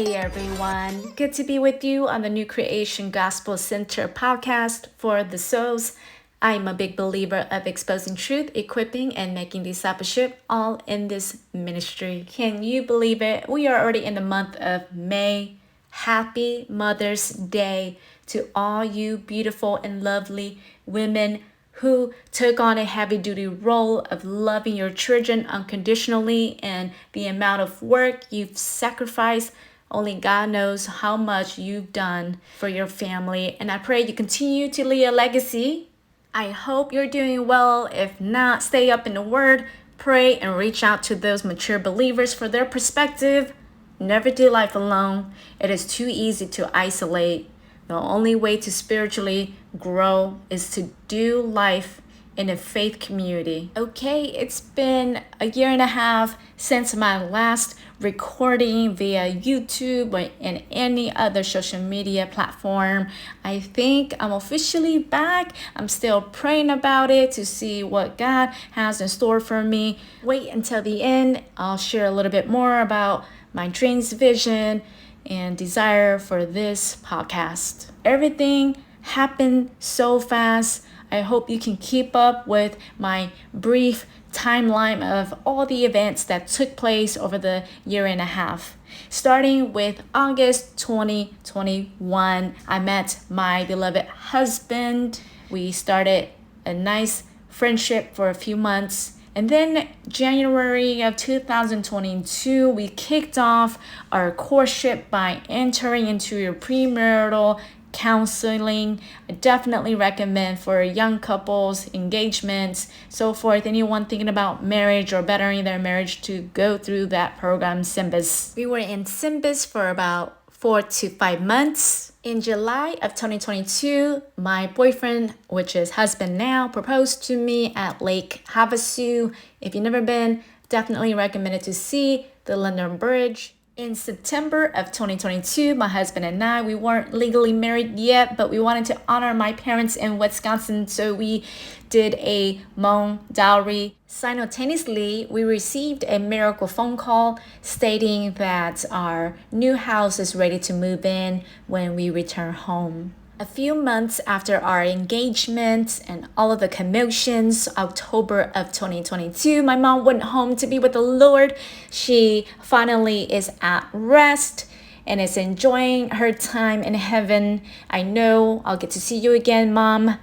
Hey everyone, good to be with you on the NuCreation Gospel Center podcast for the souls. I'm a big believer of exposing truth, equipping, and making discipleship all in this ministry. Can you believe it? We are already in the month of May. Happy Mother's Day to all you beautiful and lovely women who took on a heavy-duty role of loving your children unconditionally, and the amount of work you've sacrificed. Only God knows how much you've done for your family, and I pray you continue to leave a legacy. I hope you're doing well. If not, stay up in the Word, pray, and reach out to those mature believers for their perspective. Never do life alone. It is too easy to isolate. The only way to spiritually grow is to do life in a faith community. Okay, it's been a year and a half since my last recording via YouTube or in any other social media platform. I think I'm officially back. I'm still praying about it to see what God has in store for me. Wait until the end. I'll share a little bit more about my dreams, vision, and desire for this podcast. Everything happened so fast. I hope you can keep up with my brief timeline of all the events that took place over the year and a half. Starting with August 2021, I met my beloved husband. We started a nice friendship for a few months. And then January of 2022, we kicked off our courtship by entering into a premarital counseling. I definitely recommend for young couples, engagements, so forth, anyone thinking about marriage or bettering their marriage to go through that program, Symbis. We were in Symbis for about 4 to 5 months. In July of 2022, my boyfriend, which is husband now, proposed to me at Lake Havasu. If you've never been, definitely recommended to see the London Bridge. In September of 2022, my husband and I, we weren't legally married yet, but we wanted to honor my parents in Wisconsin, so we did a Hmong dowry. Simultaneously, we received a miracle phone call stating that our new house is ready to move in when we return home. A few months after our engagement and all of the commotions, October of 2022, my mom went home to be with the Lord. She finally is at rest and is enjoying her time in heaven. I know I'll get to see you again, Mom.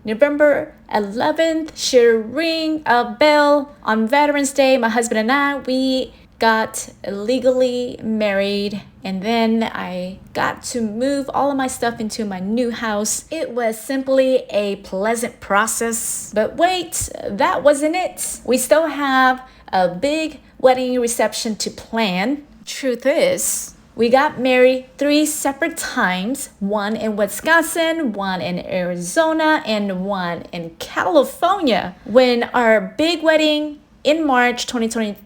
November 11th, she rang a bell on Veterans Day. My husband and I, we got legally married, and then I got to move all of my stuff into my new house. It was simply a pleasant process. But wait, that wasn't it. We still have a big wedding reception to plan. Truth is, we got married 3 separate times, one in Wisconsin, one in Arizona, and one in California. When our big wedding in March 2023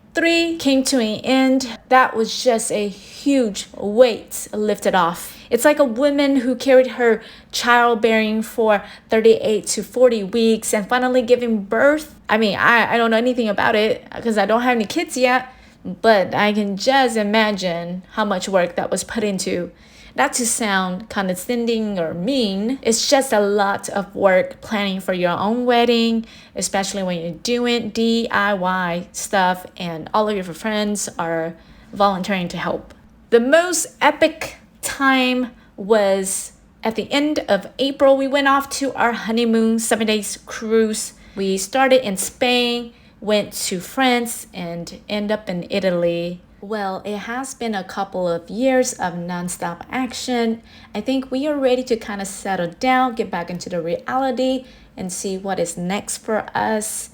came to an end, that was just a huge weight lifted off. It's like a woman who carried her childbearing for 38 to 40 weeks and finally giving birth. I mean, I don't know anything about it because I don't have any kids yet, but I can just imagine how much work that was put into. Not to sound condescending or mean, it's just a lot of work planning for your own wedding, especially when you're doing DIY stuff and all of your friends are volunteering to help. The most epic time was at the end of April. We went off to our honeymoon 7 days cruise. We started in Spain, went to France, and ended up in Italy. Well, it has been a couple of years of nonstop action. I think we are ready to kind of settle down, get back into the reality, and see what is next for us.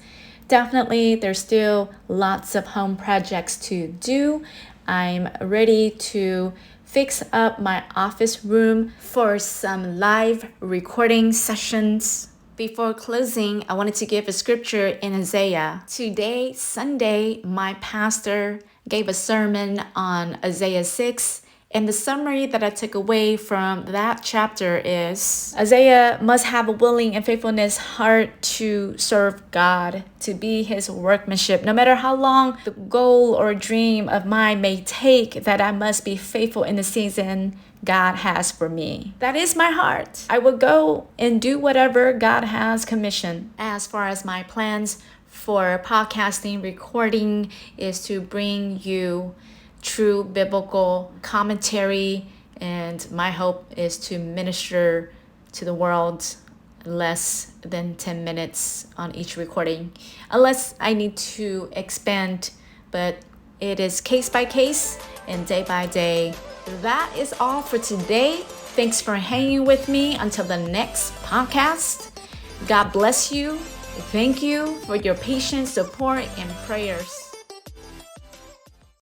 Definitely, there's still lots of home projects to do. I'm ready to fix up my office room for some live recording sessions. Before closing, I wanted to give a scripture in Isaiah. Today, Sunday, my pastor gave a sermon on Isaiah 6, And the summary that I took away from that chapter is Isaiah must have a willing and faithfulness heart to serve God, to be his workmanship. No matter how long the goal or dream of mine may take, that I must be faithful in the season God has for me. That is my heart. I will go and do whatever God has commissioned. As far as my plans for podcasting, recording is to bring you true biblical commentary, and my hope is to minister to the world less than 10 minutes on each recording, unless I need to expand, but it is case by case and day by day. That is all for today. Thanks for hanging with me until the next podcast. God bless you. Thank you for your patience, support, and prayers.